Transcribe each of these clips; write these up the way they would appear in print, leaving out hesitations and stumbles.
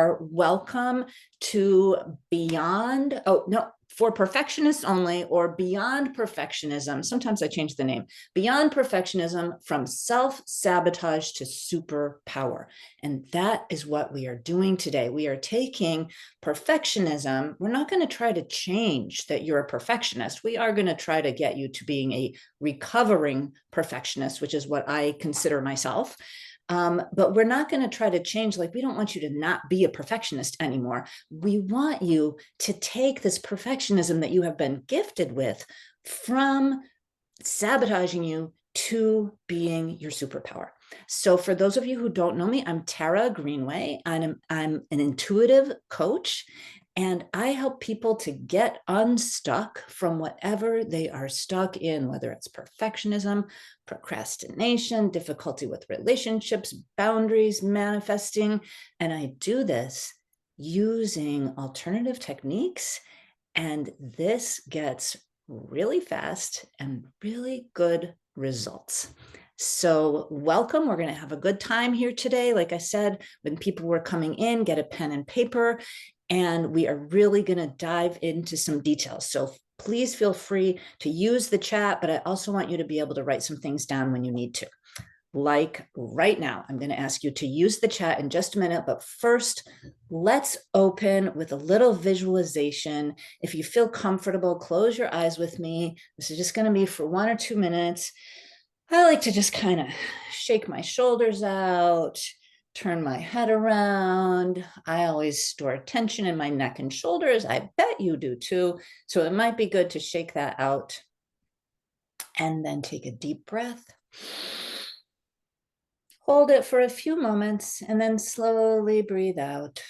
Welcome to Beyond, oh no, for Perfectionists Only, or Beyond Perfectionism. Sometimes I change the name. Beyond Perfectionism, from Self-Sabotage to Superpower. And that is what we are doing today. We are taking perfectionism. We're not going to try to change that you're a perfectionist. We are going to try to get you to being a recovering perfectionist, which is what I consider myself. But we're not going to try to change, like, we don't want you to not be a perfectionist anymore. We want you to take this perfectionism that you have been gifted with from sabotaging you to being your superpower. So for those of you who don't know me, I'm Tara Greenway. I'm an intuitive coach, and I help people to get unstuck from whatever they are stuck in, whether it's perfectionism, procrastination, difficulty with relationships, boundaries, manifesting. And I do this using alternative techniques. And this gets really fast and really good results. So welcome. We're going to have a good time here today. Like I said, when people were coming in, get a pen and paper, and we are really going to dive into some details. So please feel free to use the chat, but I also want you to be able to write some things down when you need to. Like right now, I'm going to ask you to use the chat in just a minute, but first, let's open with a little visualization. If you feel comfortable, close your eyes with me. This is just going to be for 1 or 2 minutes. I like to just kind of shake my shoulders out, turn my head around. I always store tension in my neck and shoulders. I bet you do too. So it might be good to shake that out and then take a deep breath. Hold it for a few moments and then slowly breathe out.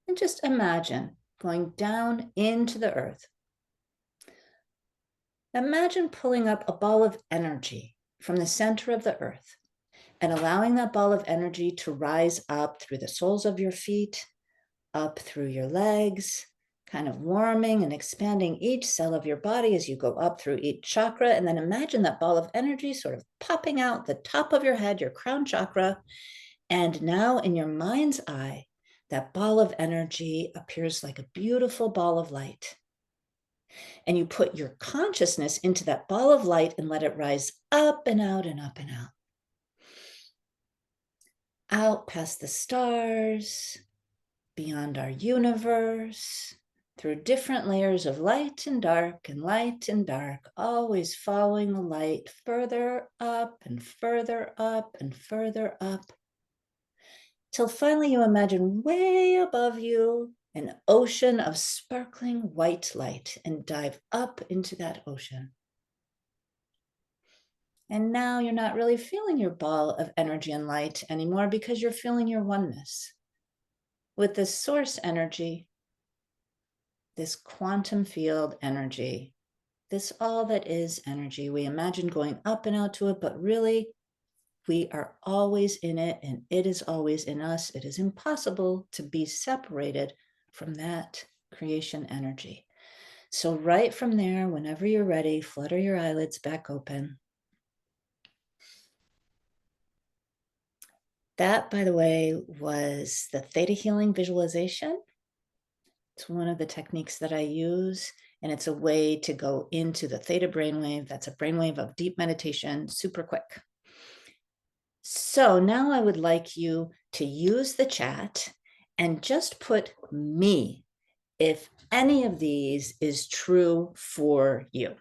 And just imagine going down into the earth. Imagine pulling up a ball of energy from the center of the earth and allowing that ball of energy to rise up through the soles of your feet, up through your legs, kind of warming and expanding each cell of your body as you go up through each chakra. And then imagine that ball of energy sort of popping out the top of your head, your crown chakra. And now in your mind's eye, that ball of energy appears like a beautiful ball of light. And you put your consciousness into that ball of light and let it rise up and out and up and out. Out past the stars, beyond our universe, through different layers of light and dark, always following the light further up and further up and further up, till finally you imagine way above you an ocean of sparkling white light and dive up into that ocean. And now you're not really feeling your ball of energy and light anymore because you're feeling your oneness with this source energy, this quantum field energy, this all that is energy. We imagine going up and out to it, but really we are always in it and it is always in us. It is impossible to be separated from that creation energy. So right from there, whenever you're ready, flutter your eyelids back open. That, by the way, was the theta healing visualization. It's one of the techniques that I use, and it's a way to go into the theta brainwave. That's a brainwave of deep meditation, super quick. So now I would like you to use the chat and just put me if any of these is true for you.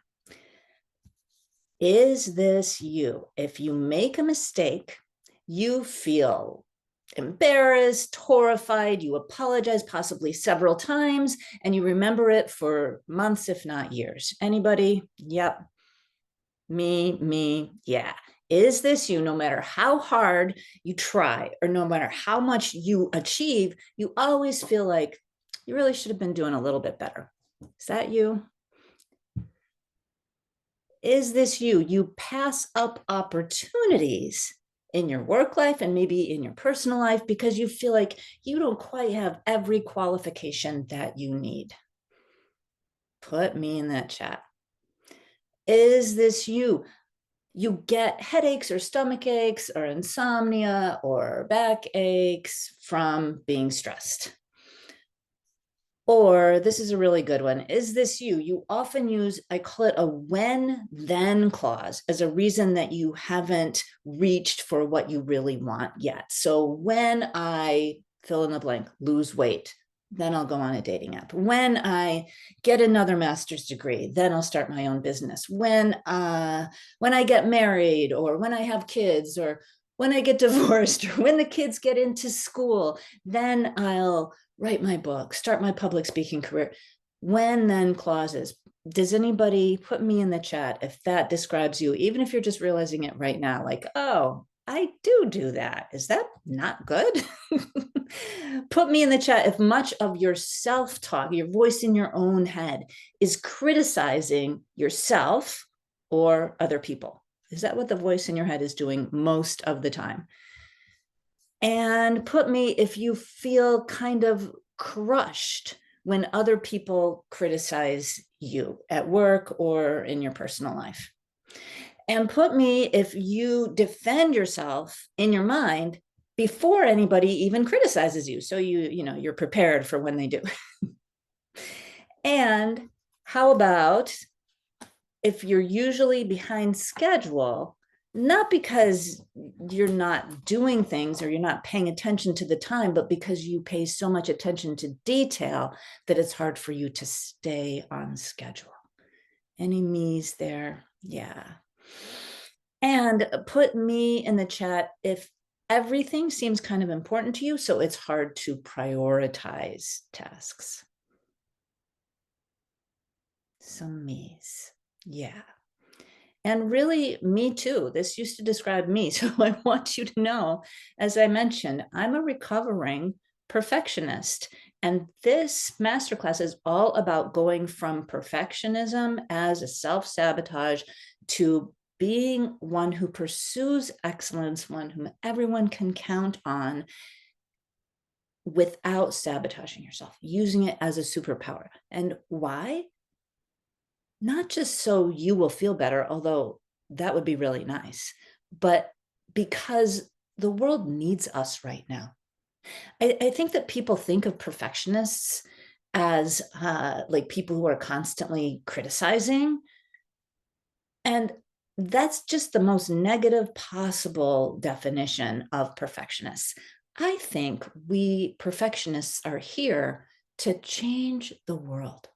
Is this you? If you make a mistake, you feel embarrassed, horrified, you apologize possibly several times, and you remember it for months, if not years. Anybody? Yep. Me, yeah. Is this you? No matter how hard you try or no matter how much you achieve, you always feel like you really should have been doing a little bit better. Is that you? Is this you? You pass up opportunities in your work life and maybe in your personal life because you feel like you don't quite have every qualification that you need. Put me in that chat. Is this you? you get headaches or stomach aches or insomnia or back aches from being stressed. Or this is a really good one. Is this you? You often use, I call it a when then clause as a reason that you haven't reached for what you really want yet. So when I fill in the blank, lose weight, then I'll go on a dating app. When I get another master's degree, then I'll start my own business. When I get married, or when I have kids, or when I get divorced, or when the kids get into school, then I'll write my book, start my public speaking career. When then clauses. Does anybody put me in the chat if that describes you, even if you're just realizing it right now, like, oh, I do that. Is that not good? Put me in the chat if much of your self-talk, your voice in your own head, is criticizing yourself or other people. Is that what the voice in your head is doing most of the time? And put me if you feel kind of crushed when other people criticize you at work or in your personal life. And put me if you defend yourself in your mind before anybody even criticizes you. So you're prepared for when they do. And how about if you're usually behind schedule, not because you're not doing things or you're not paying attention to the time, but because you pay so much attention to detail that it's hard for you to stay on schedule. Any me's there? Yeah. And put me in the chat if everything seems kind of important to you, so it's hard to prioritize tasks. Some me's. Yeah. And really, me too. This used to describe me. So I want you to know, as I mentioned, I'm a recovering perfectionist. And this masterclass is all about going from perfectionism as a self-sabotage to being one who pursues excellence, one whom everyone can count on without sabotaging yourself, using it as a superpower. And why? Not just so you will feel better, although that would be really nice, but because the world needs us right now. I think that people think of perfectionists as like people who are constantly criticizing. And that's just the most negative possible definition of perfectionists. I think we perfectionists are here to change the world.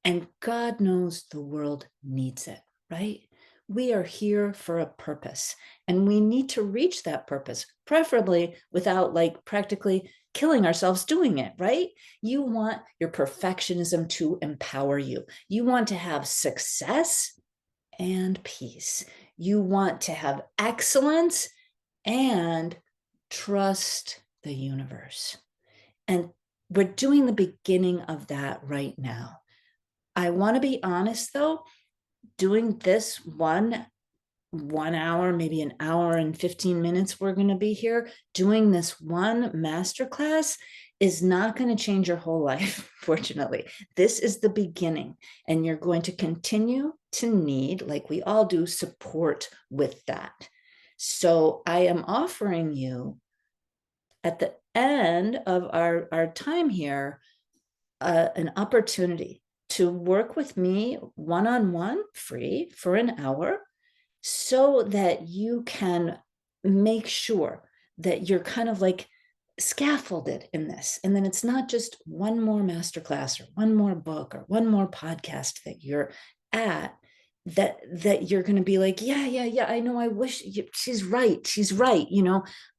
And God knows the world needs it, right? We are here for a purpose, and we need to reach that purpose, preferably without like practically killing ourselves doing it, right? You want your perfectionism to empower you. You want to have success and peace. You want to have excellence and trust the universe. And we're doing the beginning of that right now. I want to be honest, though, doing this one hour, maybe an hour and 15 minutes we're going to be here, doing this one masterclass is not going to change your whole life, fortunately. This is the beginning, and you're going to continue to need, like we all do, support with that. So I am offering you at the end of our time here an opportunity to work with me one-on-one, free for an hour, so that you can make sure that you're kind of like scaffolded in this. And then it's not just one more masterclass or one more book or one more podcast that you're at, that you're going to be like, yeah, I know, I wish she's right.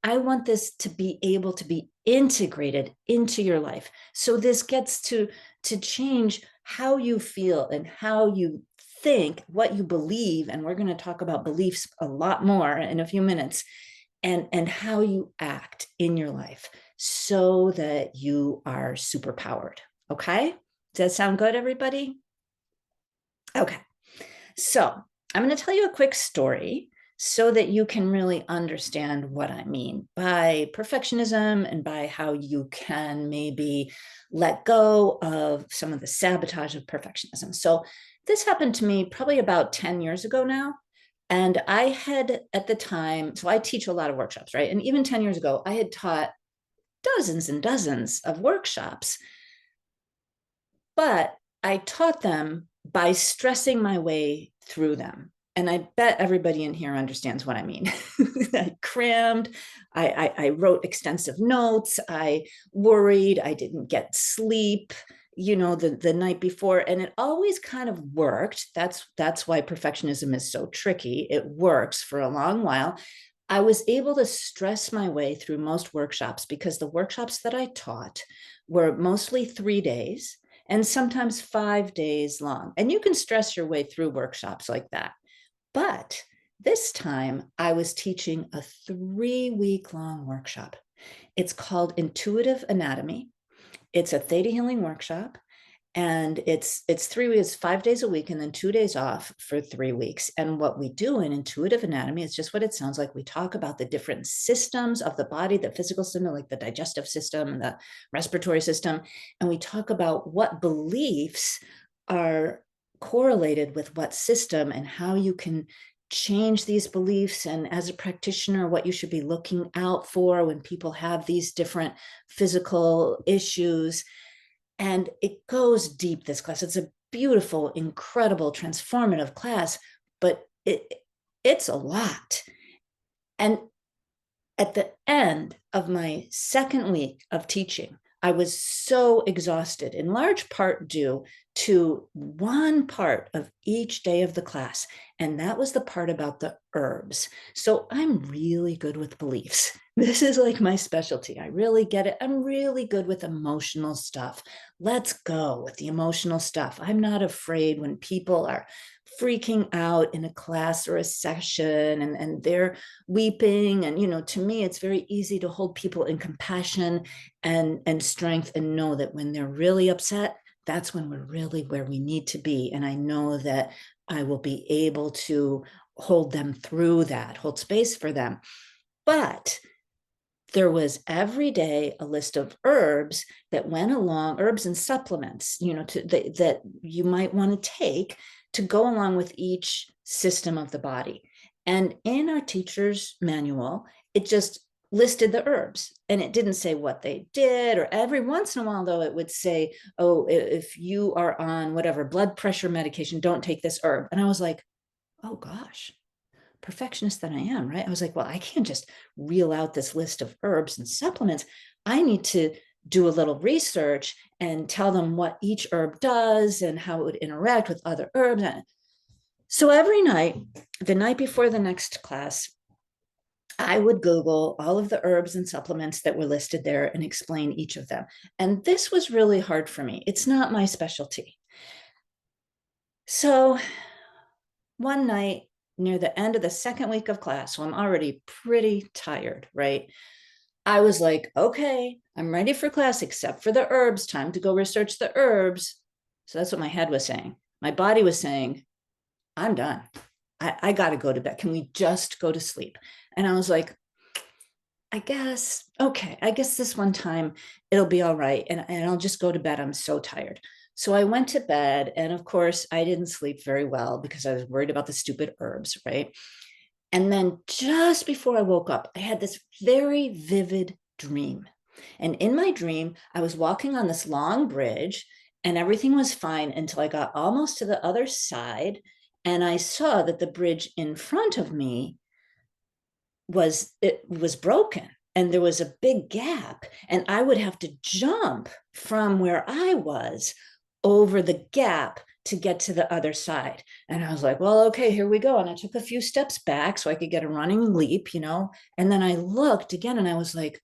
I want this to be able to be integrated into your life. So this gets to change how you feel and how you think, what you believe. And we're going to talk about beliefs a lot more in a few minutes, and how you act in your life so that you are superpowered. Okay. Does that sound good, everybody? Okay. So I'm going to tell you a quick story so that you can really understand what I mean by perfectionism and by how you can maybe let go of some of the sabotage of perfectionism. So this happened to me probably about 10 years ago now. And I had at the time, so I teach a lot of workshops, right? And even 10 years ago, I had taught dozens and dozens of workshops, but I taught them by stressing my way through them. And I bet everybody in here understands what I mean. I crammed, I wrote extensive notes, I worried, I didn't get sleep, the night before, and it always kind of worked. That's why perfectionism is so tricky. It works for a long while. I was able to stress my way through most workshops because the workshops that I taught were mostly 3 days and sometimes 5 days long. And you can stress your way through workshops like that. But this time I was teaching a 3 week long workshop. It's called Intuitive Anatomy. It's a theta healing workshop, and it's 3 weeks, 5 days a week, and then 2 days off for 3 weeks. And what we do in intuitive anatomy is just what it sounds like. We talk about the different systems of the body, the physical system, like the digestive system and the respiratory system, and we talk about what beliefs are correlated with what system and how you can change these beliefs, and as a practitioner what you should be looking out for when people have these different physical issues. And it goes deep, this class. It's a beautiful, incredible, transformative class, but it's a lot. And at the end of my second week of teaching, I was so exhausted, in large part due to one part of each day of the class. And that was the part about the herbs. So I'm really good with beliefs. This is like my specialty. I really get it. I'm really good with emotional stuff. Let's go with the emotional stuff. I'm not afraid when people are freaking out in a class or a session, and they're weeping. And to me, it's very easy to hold people in compassion and strength, and know that when they're really upset, that's when we're really where we need to be. And I know that I will be able to hold them through that, hold space for them. But there was every day a list of herbs that went along, herbs and supplements, that you might want to take to go along with each system of the body. And in our teacher's manual, it just listed the herbs, and it didn't say what they did. Or every once in a while, though, it would say, oh, if you are on whatever blood pressure medication, don't take this herb. And I was like, oh gosh, perfectionist that I am, right? I was like, well, I can't just reel out this list of herbs and supplements. I need to do a little research and tell them what each herb does and how it would interact with other herbs. So every night, the night before the next class, I would Google all of the herbs and supplements that were listed there and explain each of them. And this was really hard for me. It's not my specialty. So one night near the end of the second week of class, so I'm already pretty tired, right? I was like, okay, I'm ready for class except for the herbs. Time to go research the herbs. So that's what my head was saying. My body was saying, I'm done. I got to go to bed. Can we just go to sleep? And I was like, I guess, okay, I guess this one time it'll be all right. And I'll just go to bed. I'm so tired. So I went to bed. And of course, I didn't sleep very well because I was worried about the stupid herbs, right? And then just before I woke up, I had this very vivid dream. And in my dream, I was walking on this long bridge and everything was fine until I got almost to the other side. And I saw that the bridge in front of me was broken, and there was a big gap, and I would have to jump from where I was over the gap to get to the other side. And I was like, well, okay, here we go. And I took a few steps back so I could get a running leap, and then I looked again and I was like,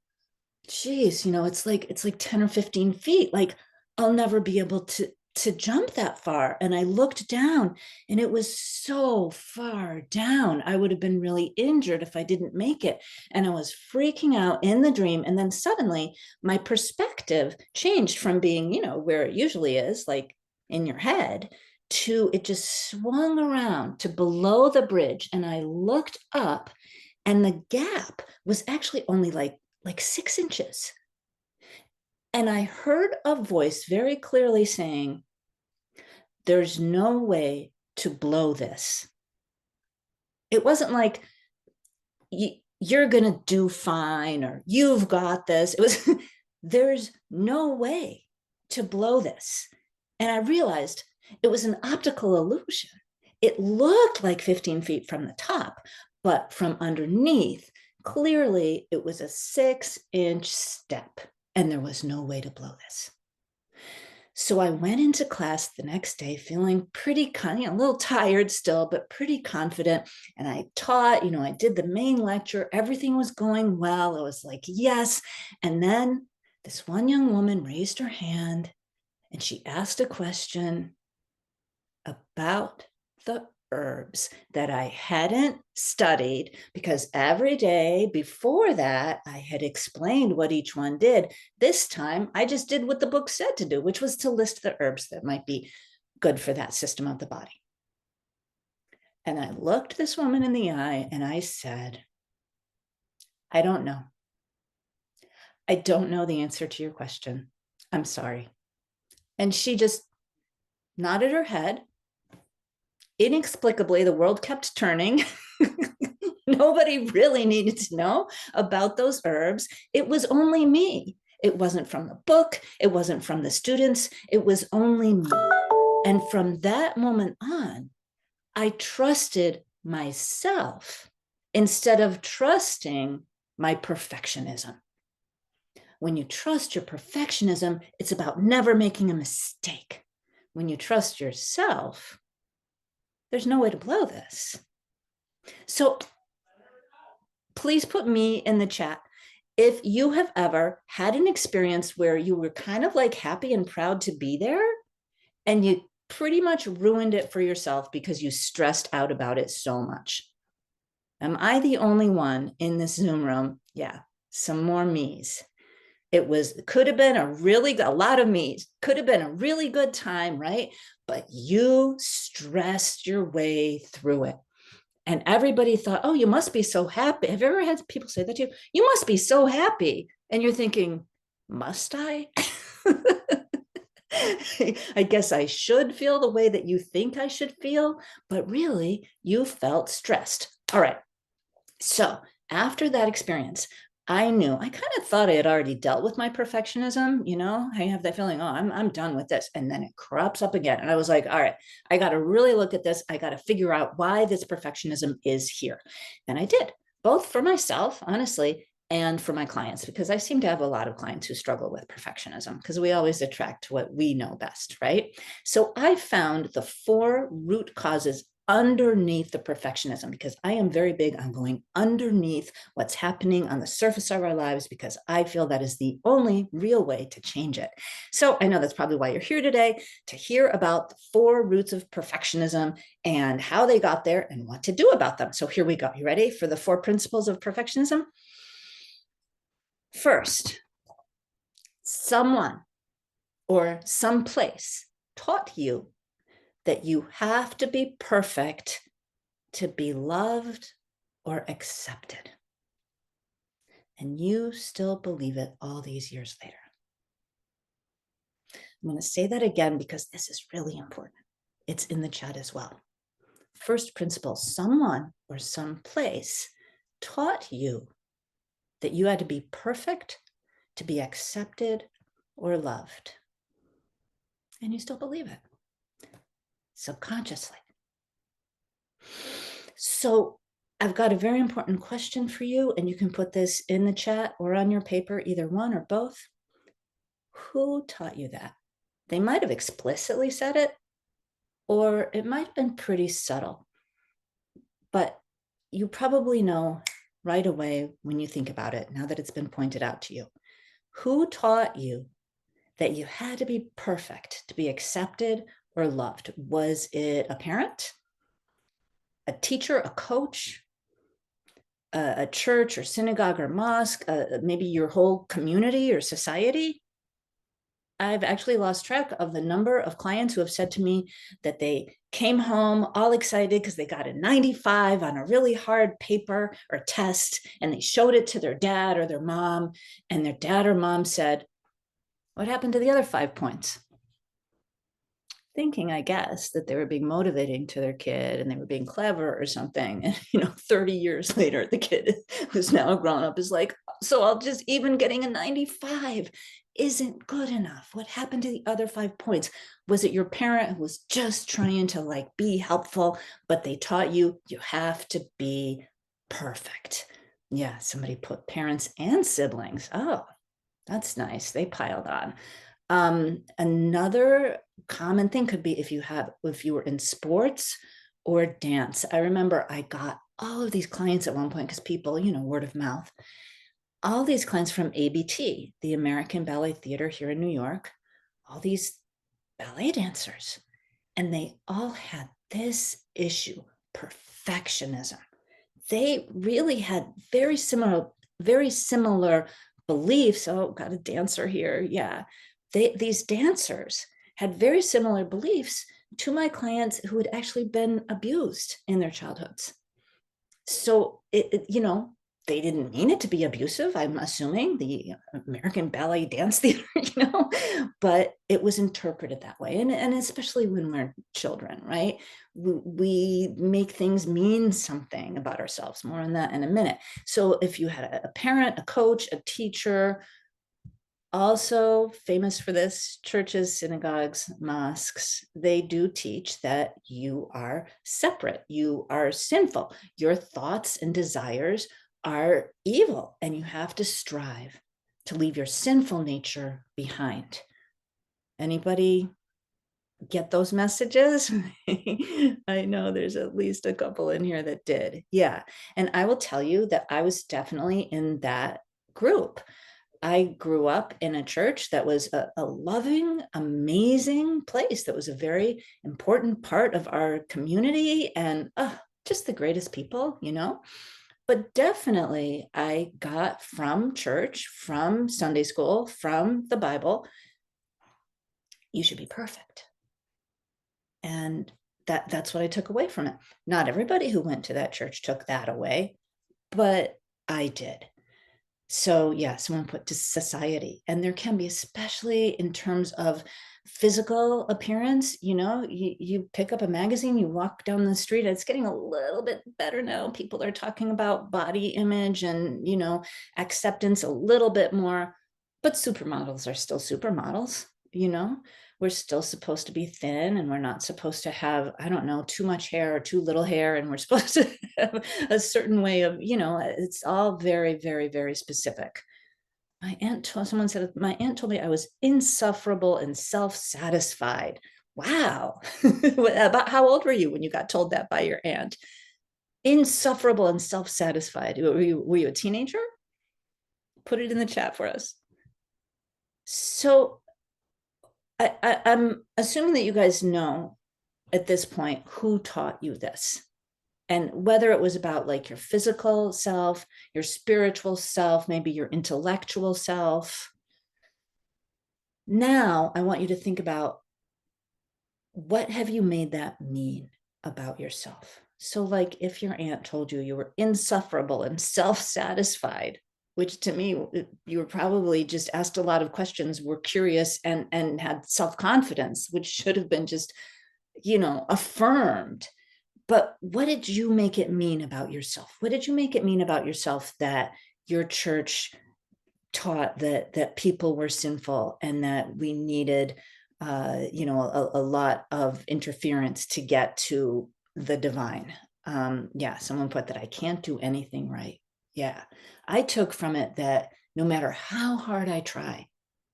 geez, it's like 10 or 15 feet. Like, I'll never be able to jump that far. And I looked down and it was so far down. I would have been really injured if I didn't make it. And I was freaking out in the dream. And then suddenly my perspective changed from being, where it usually is, like in your head, to it just swung around to below the bridge. And I looked up and the gap was actually only like 6 inches. And I heard a voice very clearly saying, there's no way to blow this. It wasn't like you're going to do fine or you've got this. It was, there's no way to blow this. And I realized it was an optical illusion. It looked like 15 feet from the top, but from underneath, clearly it was a 6-inch step and there was no way to blow this. So I went into class the next day feeling pretty, a little tired still, but pretty confident. And I taught, I did the main lecture. Everything was going well. I was like, yes. And then this one young woman raised her hand and she asked a question about the herbs that I hadn't studied, because every day before that, I had explained what each one did. This time, I just did what the book said to do, which was to list the herbs that might be good for that system of the body. And I looked this woman in the eye and I said, I don't know. I don't know the answer to your question. I'm sorry. And she just nodded her head. Inexplicably, the world kept turning. Nobody really needed to know about those herbs. It was only me. It wasn't from the book. It wasn't from the students. It was only me. And from that moment on, I trusted myself instead of trusting my perfectionism. When you trust your perfectionism, it's about never making a mistake. When you trust yourself, there's no way to blow this. So please put me in the chat if you have ever had an experience where you were kind of like happy and proud to be there and you pretty much ruined it for yourself because you stressed out about it so much. Am I the only one in this Zoom room? Yeah, some more me's. Could have been a lot of me's, could have been a really good time, right? But you stressed your way through it. And everybody thought, oh, you must be so happy. Have you ever had people say that to you? You must be so happy. And you're thinking, must I? I guess I should feel the way that you think I should feel, but really you felt stressed. All right. So after that experience, I kind of thought I had already dealt with my perfectionism. I have that feeling, oh, I'm done with this. And then it crops up again. And I was like, all right, I got to really look at this. I got to figure out why this perfectionism is here. And I did, both for myself, honestly, and for my clients, because I seem to have a lot of clients who struggle with perfectionism because we always attract what we know best, right? So I found the 4 root causes underneath the perfectionism, because I am very big on going underneath what's happening on the surface of our lives, because I feel that is the only real way to change it. So I know that's probably why you're here today, to hear about the 4 roots of perfectionism and how they got there and what to do about them. So here we go. You ready for the 4 principles of perfectionism? First, someone or someplace taught you that you have to be perfect to be loved or accepted. And you still believe it all these years later. I'm going to say that again because this is really important. It's in the chat as well. First principle, someone or someplace taught you that you had to be perfect to be accepted or loved. And you still believe it subconsciously. So I've got a very important question for you, and you can put this in the chat or on your paper, either one or both. Who taught you that? They might have explicitly said it, or it might have been pretty subtle, but you probably know right away when you think about it, now that it's been pointed out to you. Who taught you that you had to be perfect to be accepted or loved? Was it a parent, a teacher, a coach, a church or synagogue or mosque, maybe your whole community or society? I've actually lost track of the number of clients who have said to me that they came home all excited because they got a 95 on a really hard paper or test, and they showed it to their dad or their mom, and their dad or mom said, what happened to the other 5 points? thinking, I guess, that they were being motivating to their kid and they were being clever or something. And, 30 years later, the kid who's now grown up is like, so I'll just, even getting a 95 isn't good enough. What happened to the other 5 points? Was it your parent who was just trying to like be helpful, but they taught you have to be perfect? Yeah, somebody put parents and siblings. Oh, that's nice. They piled on. Another common thing could be if you were in sports or dance. I remember I got all of these clients at one point because people, word of mouth, all these clients from ABT, the American Ballet Theater here in New York, all these ballet dancers, and they all had this issue, perfectionism. They really had very similar beliefs. Oh, got a dancer here. Yeah. These dancers had very similar beliefs to my clients who had actually been abused in their childhoods. So they didn't mean it to be abusive, I'm assuming, the American Ballet Dance Theater, but it was interpreted that way. And especially when we're children, right? We make things mean something about ourselves. More on that in a minute. So if you had a parent, a coach, a teacher, also famous for this, churches, synagogues, mosques, they do teach that you are separate, you are sinful, your thoughts and desires are evil, and you have to strive to leave your sinful nature behind. Anybody get those messages? I know there's at least a couple in here that did. Yeah. And I will tell you that I was definitely in that group. I grew up in a church that was a loving, amazing place that was a very important part of our community, and just the greatest people, But definitely I got from church, from Sunday school, from the Bible, you should be perfect. And that's what I took away from it. Not everybody who went to that church took that away, but I did. So yeah, someone put to society, and there can be, especially in terms of physical appearance, you pick up a magazine, you walk down the street, it's getting a little bit better now. People are talking about body image and, acceptance a little bit more, but supermodels are still supermodels, we're still supposed to be thin, and we're not supposed to have, I don't know, too much hair or too little hair. And we're supposed to have a certain way of, it's all very, very, very specific. Someone said, my aunt told me I was insufferable and self-satisfied. Wow. About how old were you when you got told that by your aunt? Insufferable and self-satisfied. Were you a teenager? Put it in the chat for us. So I'm assuming that you guys know at this point who taught you this, and whether it was about like your physical self, your spiritual self, maybe your intellectual self. Now I want you to think about, what have you made that mean about yourself? So like if your aunt told you you were insufferable and self-satisfied, which to me, you were probably just asked a lot of questions, were curious, and had self-confidence, which should have been just, affirmed. But what did you make it mean about yourself? What did you make it mean about yourself that your church taught that people were sinful and that we needed, a lot of interference to get to the divine? Yeah, someone put that I can't do anything right. Yeah, I took from it that no matter how hard I try,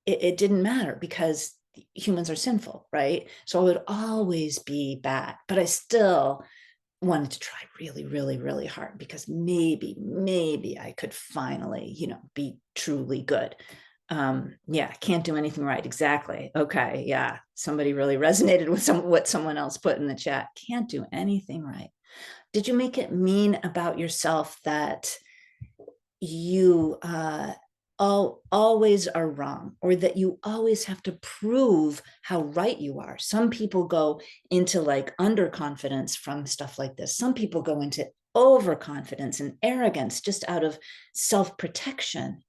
it didn't matter, because humans are sinful, right? So I would always be bad, but I still wanted to try really, really, really hard, because maybe I could finally, be truly good. Yeah, can't do anything right. Exactly. Okay. Yeah. Somebody really resonated with what someone else put in the chat. Can't do anything right. Did you make it mean about yourself that you always are wrong, or that you always have to prove how right you are? Some people go into like underconfidence from stuff like this. Some people go into overconfidence and arrogance just out of self-protection,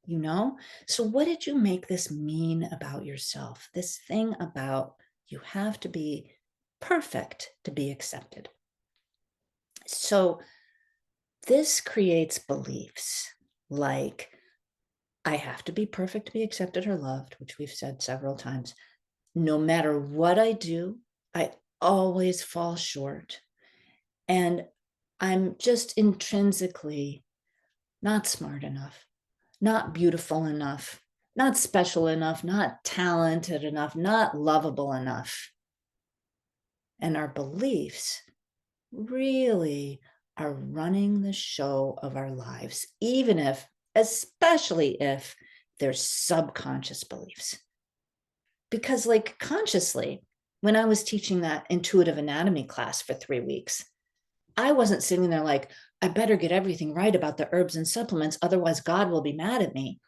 So what did you make this mean about yourself? This thing about you have to be perfect to be accepted. So this creates beliefs like, I have to be perfect to be accepted or loved, which we've said several times. No matter what I do, I always fall short. And I'm just intrinsically not smart enough, not beautiful enough, not special enough, not talented enough, not lovable enough. And our beliefs really are running the show of our lives, even if, especially if they're subconscious beliefs. Because like consciously, when I was teaching that intuitive anatomy class for 3 weeks, I wasn't sitting there like, I better get everything right about the herbs and supplements, otherwise God will be mad at me.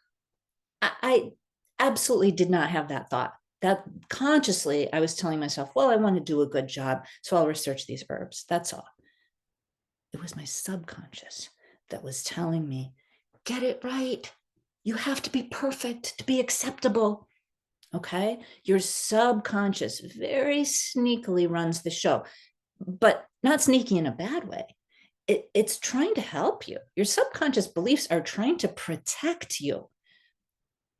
I absolutely did not have that thought. That consciously, I was telling myself, well, I want to do a good job, so I'll research these herbs. That's all. It was my subconscious that was telling me, get it right. You have to be perfect to be acceptable. Okay. Your subconscious very sneakily runs the show, but not sneaky in a bad way. It's trying to help you. Your subconscious beliefs are trying to protect you,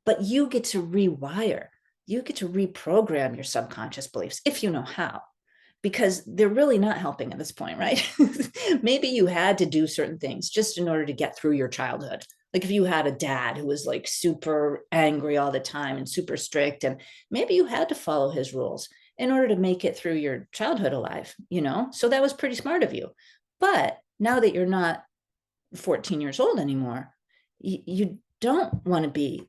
but you get to rewire. You get to reprogram your subconscious beliefs if you know how, because they're really not helping at this point, right? Maybe you had to do certain things just in order to get through your childhood. Like if you had a dad who was like super angry all the time and super strict, and maybe you had to follow his rules in order to make it through your childhood alive, you know? So that was pretty smart of you. But now that you're not 14 years old anymore, you don't want to be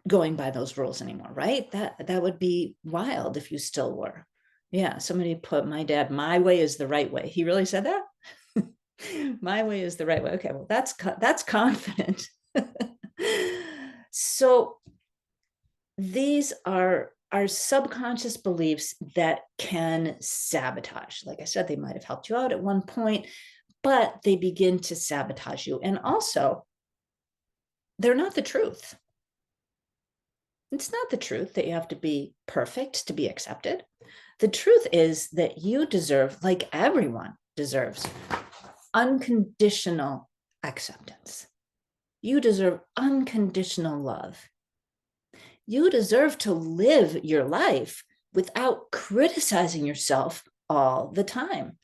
going by those rules anymore, right? That would be wild if you still were. Yeah, somebody put my dad, my way is the right way. He really said that? My way is the right way. Okay, well, that's confident. So these are our subconscious beliefs that can sabotage. Like I said, they might have helped you out at one point, but they begin to sabotage you. And also, they're not the truth. It's not the truth that you have to be perfect to be accepted. The truth is that you deserve, like everyone deserves, unconditional acceptance. You deserve unconditional love. You deserve to live your life without criticizing yourself all the time.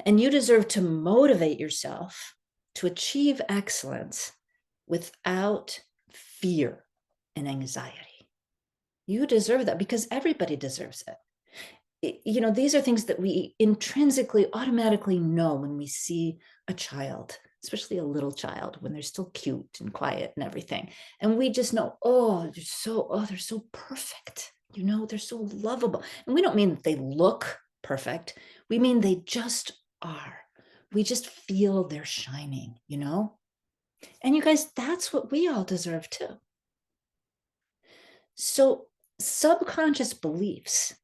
And you deserve to motivate yourself to achieve excellence without fear and anxiety. You deserve that because everybody deserves it. You know, these are things that we intrinsically, automatically know when we see a child, especially a little child, when they're still cute and quiet and everything. And we just know, they're so perfect. You know, they're so lovable. And we don't mean that they look perfect. We mean they just are. We just feel they're shining, you know? And you guys, that's what we all deserve too. So subconscious beliefs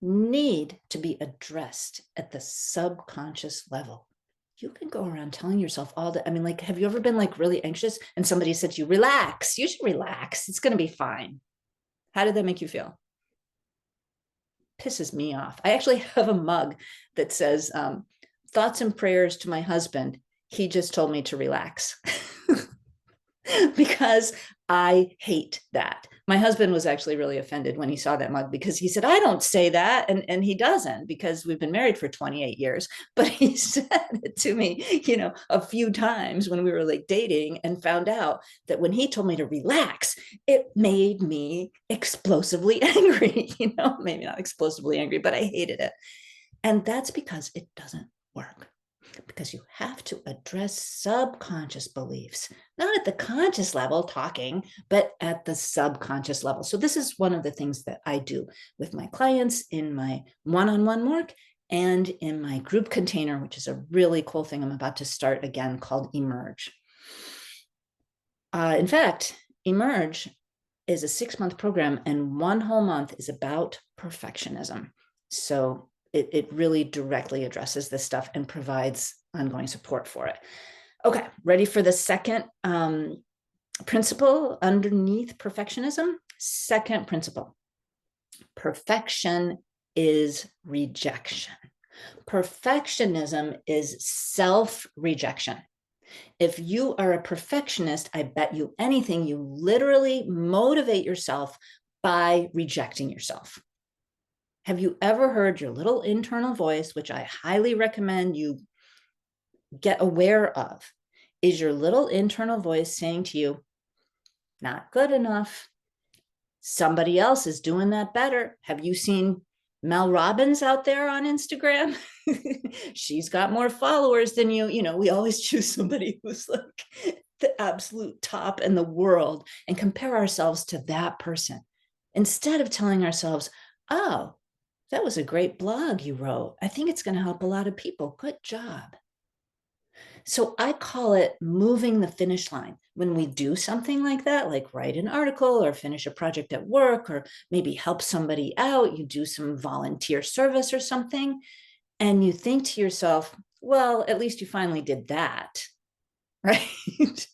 need to be addressed at the subconscious level. You can go around telling yourself all that. I mean, like, have you ever been like really anxious and somebody said to you, relax, you should relax. It's going to be fine. How did that make you feel? Pisses me off. I actually have a mug that says, thoughts and prayers to my husband. He just told me to relax. Because I hate that. My husband was actually really offended when he saw that mug because he said, I don't say that. And he doesn't, because we've been married for 28 years. But he said it to me, you know, a few times when we were like dating, and found out that when he told me to relax, it made me explosively angry. You know, maybe not explosively angry, but I hated it. And that's because it doesn't work. Because you have to address subconscious beliefs, not at the conscious level talking, but at the subconscious level. So this is one of the things that I do with my clients in my one-on-one work and in my group container, which is a really cool thing I'm about to start again called Emerge. In fact, Emerge is a 6-month program, and 1 whole month is about perfectionism. So it really directly addresses this stuff and provides ongoing support for it. Okay, ready for the second principle underneath perfectionism? Second principle. Perfection is rejection. Perfectionism is self-rejection. If you are a perfectionist, I bet you anything, you literally motivate yourself by rejecting yourself. Have you ever heard your little internal voice, which I highly recommend you get aware of? Is your little internal voice saying to you, not good enough? Somebody else is doing that better. Have you seen Mel Robbins out there on Instagram? She's got more followers than you. You know, we always choose somebody who's like the absolute top in the world and compare ourselves to that person instead of telling ourselves, oh, that was a great blog you wrote. I think it's going to help a lot of people. Good job. So I call it moving the finish line. When we do something like that, like write an article or finish a project at work, or maybe help somebody out, you do some volunteer service or something, and you think to yourself, well, at least you finally did that, right?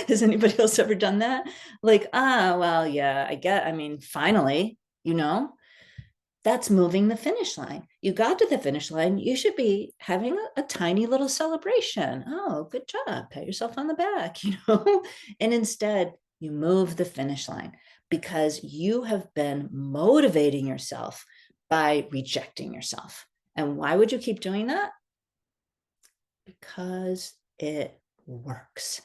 Has anybody else ever done that? Like, well, yeah, I mean, finally, you know, that's moving the finish line. You got to the finish line. You should be having a tiny little celebration. Oh, good job. Pat yourself on the back, you know? And instead, you move the finish line because you have been motivating yourself by rejecting yourself. And why would you keep doing that? Because it works.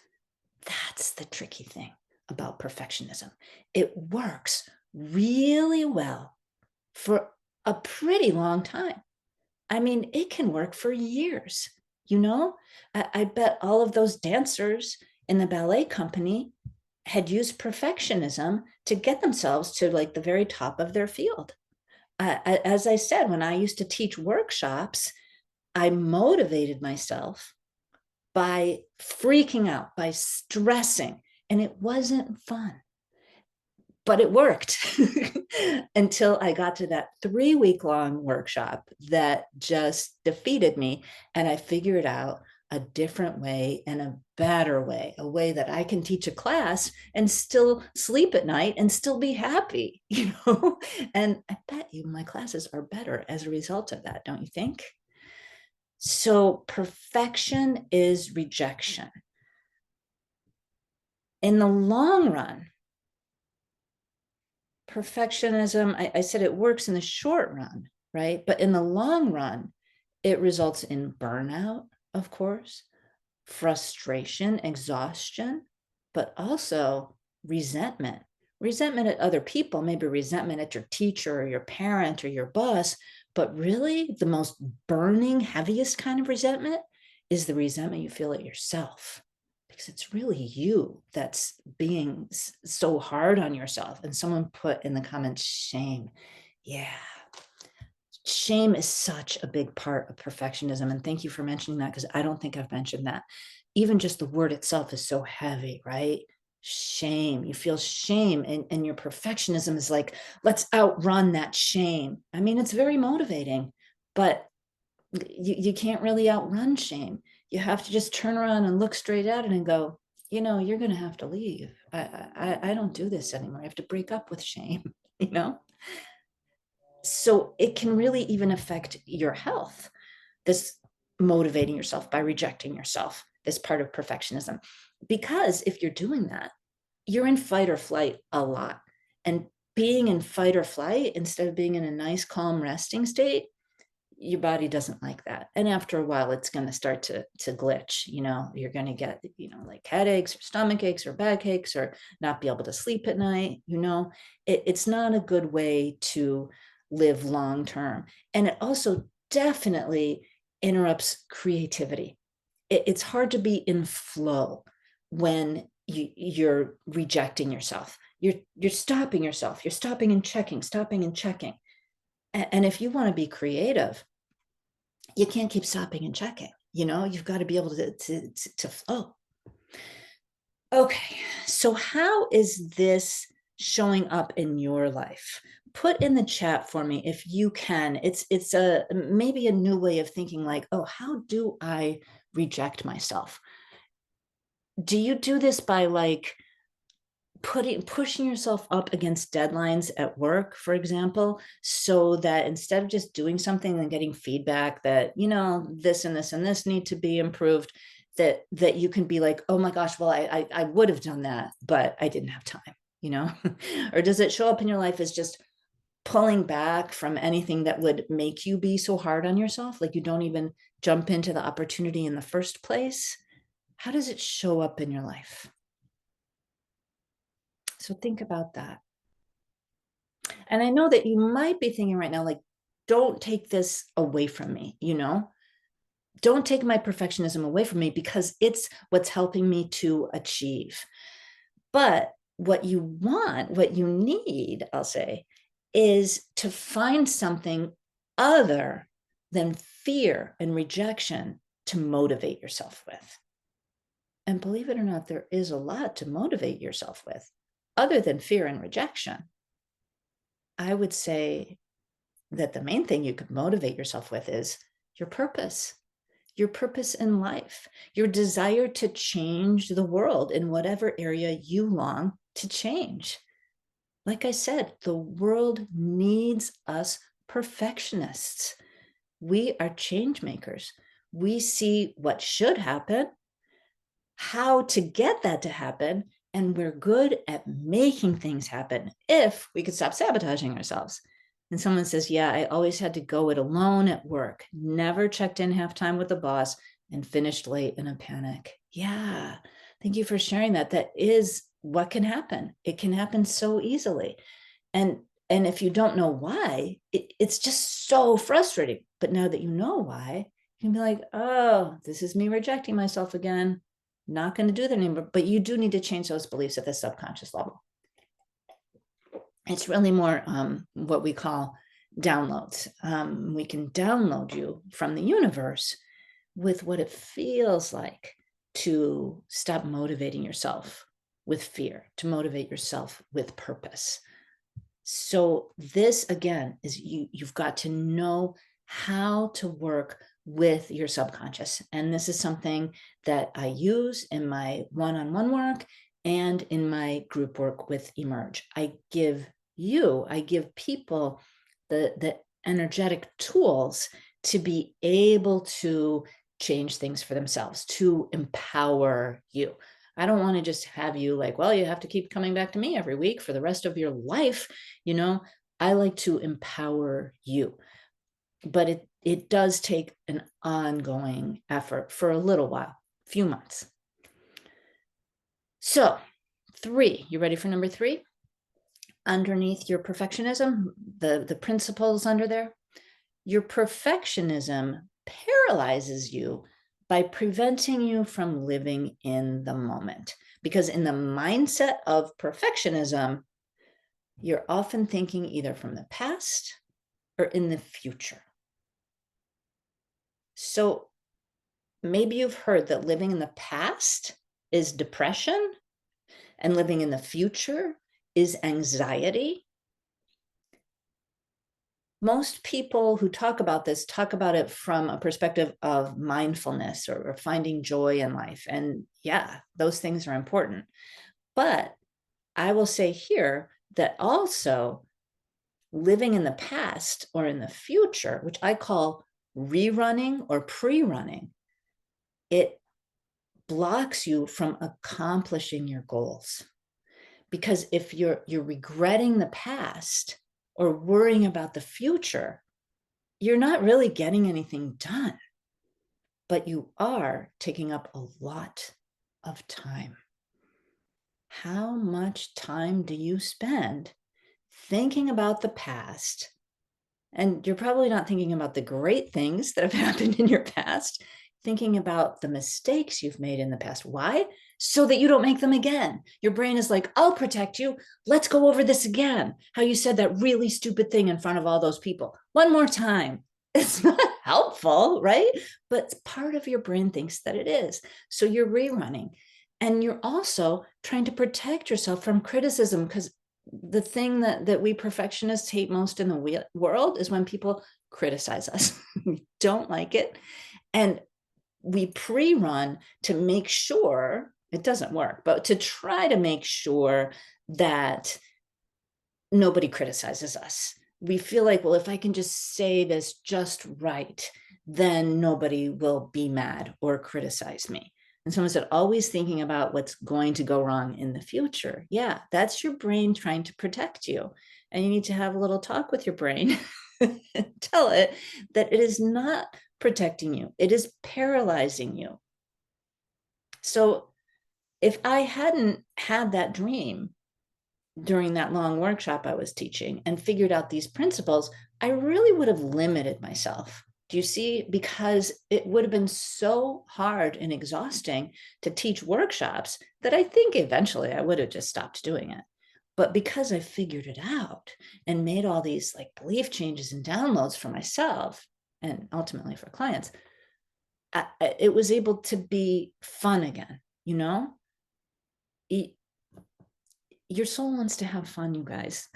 That's the tricky thing about perfectionism. It works really well for a pretty long time. I mean, it can work for years, you know? I bet all of those dancers in the ballet company had used perfectionism to get themselves to like the very top of their field. As I said, when I used to teach workshops, I motivated myself by freaking out, by stressing, and it wasn't fun. But it worked until I got to that 3-week-long workshop that just defeated me. And I figured out a different way and a better way, a way that I can teach a class and still sleep at night and still be happy, you know? And I bet you my classes are better as a result of that, don't you think? So perfection is rejection. In the long run, perfectionism, I said it works in the short run, right? But in the long run, it results in burnout, of course, frustration, exhaustion, but also resentment. Resentment at other people, maybe resentment at your teacher or your parent or your boss, but really the most burning, heaviest kind of resentment is the resentment you feel at yourself, because it's really you that's being so hard on yourself. And someone put in the comments, shame. Yeah. Shame is such a big part of perfectionism. And thank you for mentioning that, because I don't think I've mentioned that. Even just the word itself is so heavy, right? Shame. You feel shame, and your perfectionism is like, let's outrun that shame. I mean, it's very motivating, but you can't really outrun shame. You have to just turn around and look straight at it and go, you know, you're going to have to leave. I don't do this anymore. I have to break up with shame, you know? So it can really even affect your health, this motivating yourself by rejecting yourself, this part of perfectionism. Because if you're doing that, you're in fight or flight a lot. And being in fight or flight instead of being in a nice, calm, resting state, your body doesn't like that. And after a while, it's going to start to glitch. You know, you're going to get, you know, like headaches or stomach aches or backaches, or not be able to sleep at night. You know, it's not a good way to live long term. And it also definitely interrupts creativity. It's hard to be in flow when you're rejecting yourself. You're stopping yourself. You're stopping and checking, stopping and checking. And if you want to be creative, you can't keep stopping and checking. You know, you've got to be able to flow. Okay, so how is this showing up in your life? Put in the chat for me if you can. It's a maybe a new way of thinking, like, oh, how do I reject myself? Do you do this by like pushing yourself up against deadlines at work, for example, so that instead of just doing something and getting feedback that, this and this and this need to be improved, that you can be like, oh my gosh, well, I would have done that, but I didn't have time, or does it show up in your life as just pulling back from anything that would make you be so hard on yourself? Like you don't even jump into the opportunity in the first place? How does it show up in your life? So think about that. And I know that you might be thinking right now, like, don't take this away from me, Don't take my perfectionism away from me because it's what's helping me to achieve. But what you want, what you need, I'll say, is to find something other than fear and rejection to motivate yourself with. And believe it or not, there is a lot to motivate yourself with other than fear and rejection. I would say that the main thing you could motivate yourself with is your purpose in life, your desire to change the world in whatever area you long to change. Like I said, the world needs us perfectionists. We are change makers. We see what should happen, how to get that to happen, and we're good at making things happen if we could stop sabotaging ourselves. And someone says, yeah, I always had to go it alone at work, never checked in halftime with the boss, and finished late in a panic. Yeah, thank you for sharing that. That is what can happen. It can happen so easily. And if you don't know why, it's just so frustrating. But now that you know why, you can be like, oh, this is me rejecting myself again. Not going to do that anymore. But you do need to change those beliefs at the subconscious level. It's really more what we call downloads. We can download you from the universe with what it feels like to stop motivating yourself with fear, to motivate yourself with purpose. So this, again, is you've got to know how to work with your subconscious. And this is something that I use in my one-on-one work and in my group work with Emerge. I give people the energetic tools to be able to change things for themselves, to empower you. I don't want to just have you like, well, you have to keep coming back to me every week for the rest of your life. I like to empower you, but it does take an ongoing effort for a little while, few months. So 3, you ready for number 3? Underneath your perfectionism, the principles under there, your perfectionism paralyzes you by preventing you from living in the moment. Because in the mindset of perfectionism, you're often thinking either from the past or in the future. So maybe you've heard that living in the past is depression and living in the future is anxiety. Most people who talk about this talk about it from a perspective of mindfulness or finding joy in life. And yeah, those things are important. But I will say here that also living in the past or in the future, which I call rerunning or pre-running, it blocks you from accomplishing your goals. Because if you're regretting the past or worrying about the future, you're not really getting anything done, but you are taking up a lot of time. How much time do you spend thinking about the past? And you're probably not thinking about the great things that have happened in your past, thinking about the mistakes you've made in the past. Why? So that you don't make them again. Your brain is like, I'll protect you. Let's go over this again. How you said that really stupid thing in front of all those people. One more time. It's not helpful, right? But part of your brain thinks that it is. So you're rerunning. And you're also trying to protect yourself from criticism, because the thing that we perfectionists hate most in the world is when people criticize us. We don't like it. And we pre-run to make sure, It doesn't work. But to try to make sure that nobody criticizes us. We feel like, well, if I can just say this just right, then nobody will be mad or criticize me. And someone said, always thinking about what's going to go wrong in the future. Yeah, that's your brain trying to protect you. And you need to have a little talk with your brain. Tell it that it is not protecting you. It is paralyzing you. So if I hadn't had that dream during that long workshop I was teaching and figured out these principles, I really would have limited myself. Do you see? Because it would have been so hard and exhausting to teach workshops that I think eventually I would have just stopped doing it. But because I figured it out and made all these like belief changes and downloads for myself and ultimately for clients, it was able to be fun again, you know? Your soul wants to have fun, you guys.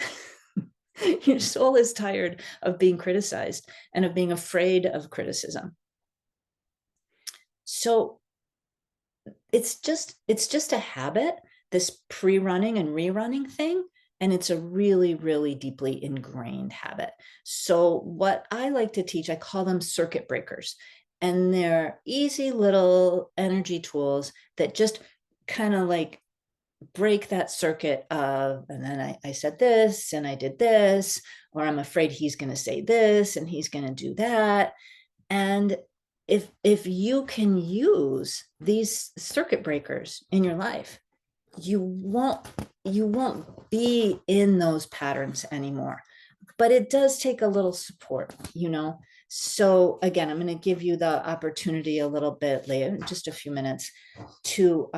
Your soul is tired of being criticized and of being afraid of criticism. So it's just a habit, this pre-running and rerunning thing. And it's a really, really deeply ingrained habit. So what I like to teach, I call them circuit breakers. And they're easy little energy tools that just kind of like break that circuit of, and then I said this and I did this, or I'm afraid he's going to say this and he's going to do that. And if you can use these circuit breakers in your life, you won't be in those patterns anymore. But it does take a little support, you know. So again, I'm going to give you the opportunity a little bit later, in just a few minutes, to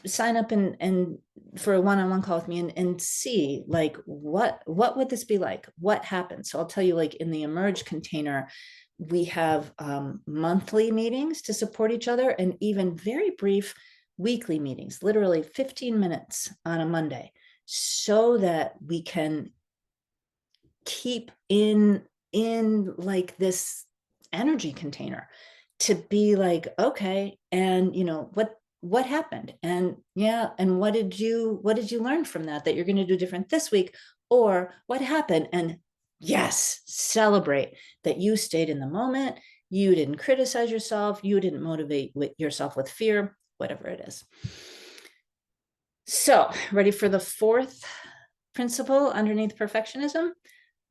sign up and for a one-on-one call with me and see like what would this be like, what happens. So I'll tell you, like in the Emerge container, we have monthly meetings to support each other, and even very brief weekly meetings, literally 15 minutes on a Monday, so that we can keep in like this energy container to be like, okay, and you know what happened, and yeah, and what did you learn from that you're going to do different this week, or what happened, and yes, celebrate that you stayed in the moment, you didn't criticize yourself, you didn't motivate yourself with fear, whatever it is. So ready for the fourth principle underneath perfectionism?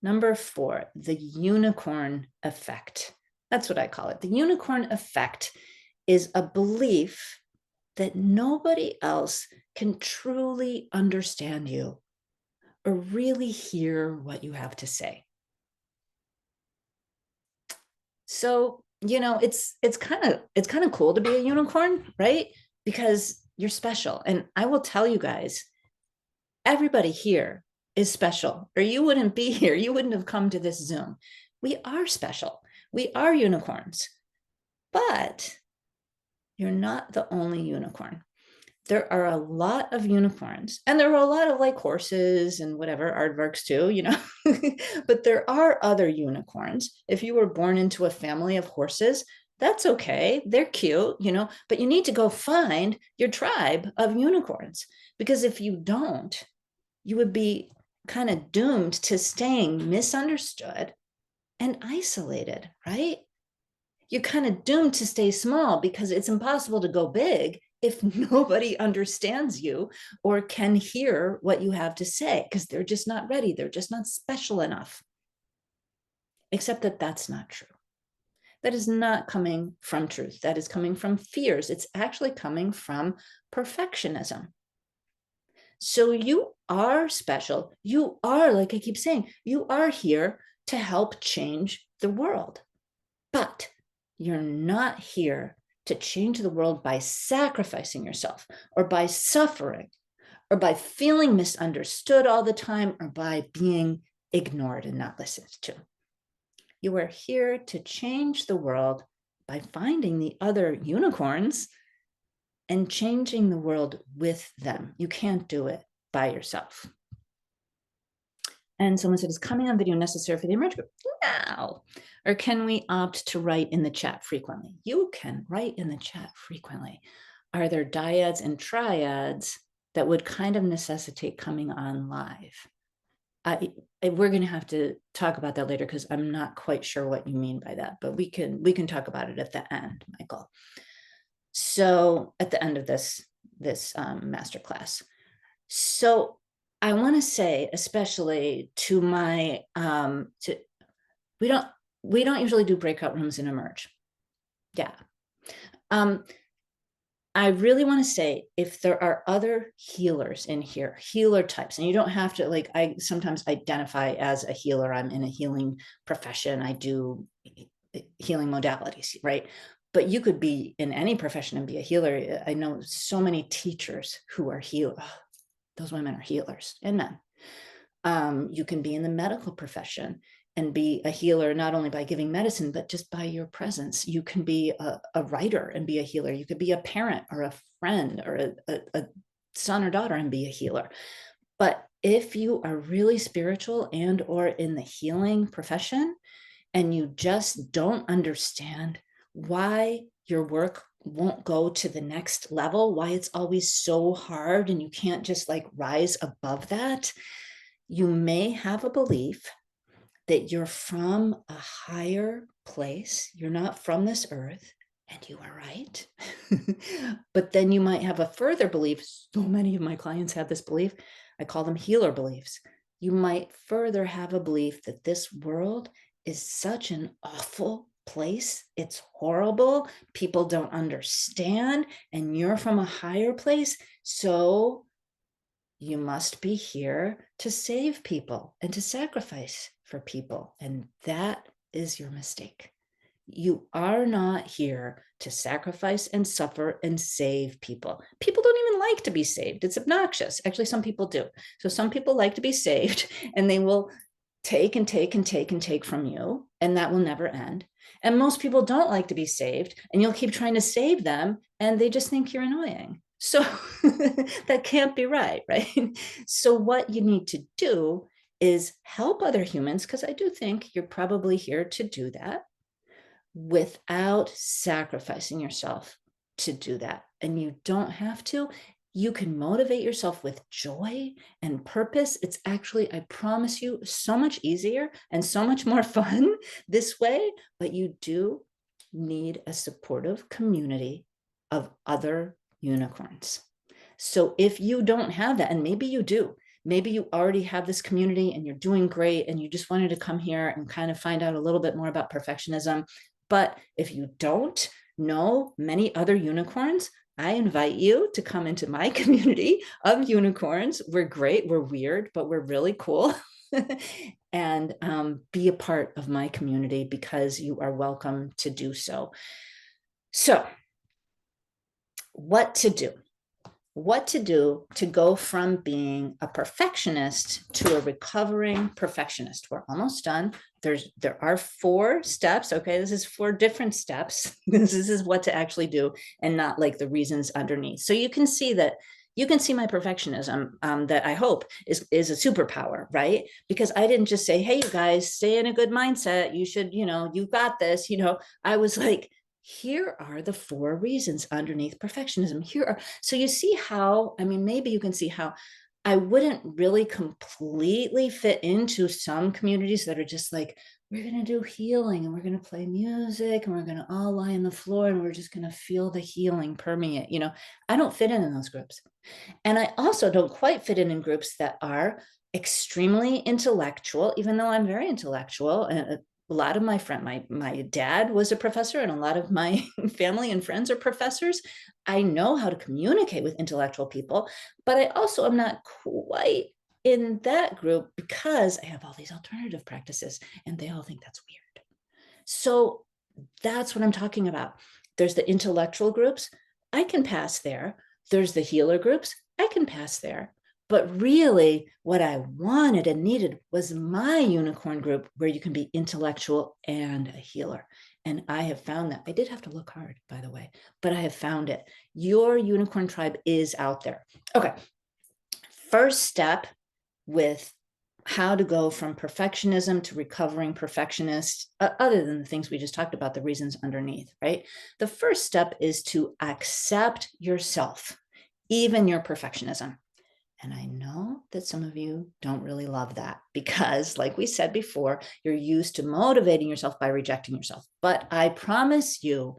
Number 4, the unicorn effect. That's what I call it. The unicorn effect is a belief that nobody else can truly understand you or really hear what you have to say. So, you know, it's kind of cool to be a unicorn, right? Because you're special. And I will tell you guys, everybody here is special, or you wouldn't be here. You wouldn't have come to this Zoom. We are special. We are unicorns, but you're not the only unicorn. There are a lot of unicorns, and there are a lot of like horses and whatever, aardvarks too, you know, but there are other unicorns. If you were born into a family of horses, that's okay. They're cute, you know, but you need to go find your tribe of unicorns, because if you don't, you would be kind of doomed to staying misunderstood and isolated, right? You're kind of doomed to stay small because it's impossible to go big if nobody understands you or can hear what you have to say, because they're just not ready. They're just not special enough. Except that that's not true. That is not coming from truth. That is coming from fears. It's actually coming from perfectionism. So you are special. You are, like I keep saying, you are here to help change the world. But you're not here to change the world by sacrificing yourself or by suffering or by feeling misunderstood all the time or by being ignored and not listened to. You are here to change the world by finding the other unicorns and changing the world with them. You can't do it by yourself. And someone said, is coming on video necessary for the Emerge group? No. Or can we opt to write in the chat frequently? You can write in the chat frequently. are there dyads and triads that would kind of necessitate coming on live? We're going to have to talk about that later because I'm not quite sure what you mean by that, but we can talk about it at the end, Michael. So at the end of this masterclass. So I want to say, especially to my we don't usually do breakout rooms in Emerge. Yeah. I really want to say, if there are other healers in here, healer types, and you don't have to, like, I sometimes identify as a healer. I'm in a healing profession. I do healing modalities, right? But you could be in any profession and be a healer. I know so many teachers who are healers. Oh, those women are healers, and men. You can be in the medical profession and be a healer, not only by giving medicine, but just by your presence. You can be a writer and be a healer. You could be a parent or a friend or a son or daughter and be a healer. But if you are really spiritual and or in the healing profession, and you just don't understand why your work won't go to the next level, why it's always so hard and you can't just like rise above that, you may have a belief that you're from a higher place. You're not from this earth, and you are right. But then you might have a further belief. So many of my clients have this belief. I call them healer beliefs. You might further have a belief that this world is such an awful place. It's horrible. People don't understand, and you're from a higher place. So you must be here to save people and to sacrifice for people. And that is your mistake. You are not here to sacrifice and suffer and save people. People don't even like to be saved. It's obnoxious. Actually, some people do. So some people like to be saved, and they will take and take and take and take from you, and that will never end. And most people don't like to be saved, and you'll keep trying to save them, and they just think you're annoying. So that can't be right, right? So what you need to do is help other humans, because I do think you're probably here to do that, without sacrificing yourself to do that. And you don't have to. You can motivate yourself with joy and purpose. It's actually, I promise you, so much easier and so much more fun this way. But you do need a supportive community of other unicorns. So if you don't have that, and maybe you do, maybe you already have this community and you're doing great and you just wanted to come here and kind of find out a little bit more about perfectionism. But if you don't know many other unicorns, I invite you to come into my community of unicorns. We're great, we're weird, but we're really cool. And be a part of my community, because you are welcome to do so. So, what to do? What to do to go from being a perfectionist to a recovering perfectionist. We're almost done. There are 4 steps. Okay, this is 4 different steps. This is what to actually do, and not like the reasons underneath. So you can see that. You can see my perfectionism that I hope is a superpower, right? Because I didn't just say, hey, you guys, stay in a good mindset. You should, you've got this. I was like, here are the 4 reasons underneath perfectionism. Here are, so you see how, maybe you can see how I wouldn't really completely fit into some communities that are just like, we're going to do healing and we're going to play music and we're going to all lie on the floor and we're just going to feel the healing permeate. I don't fit in those groups. And I also don't quite fit in groups that are extremely intellectual, even though I'm very intellectual. And a lot of my dad was a professor, and a lot of my family and friends are professors. I know how to communicate with intellectual people, but I also am not quite in that group because I have all these alternative practices and they all think that's weird. So that's what I'm talking about. There's the intellectual groups. I can pass there. There's the healer groups. I can pass there. But really, what I wanted and needed was my unicorn group, where you can be intellectual and a healer. And I have found that. I did have to look hard, by the way, but I have found it. Your unicorn tribe is out there. Okay. First step with how to go from perfectionism to recovering perfectionist, other than the things we just talked about, the reasons underneath, right? The first step is to accept yourself, even your perfectionism. And I know that some of you don't really love that because, like we said before, you're used to motivating yourself by rejecting yourself. But I promise you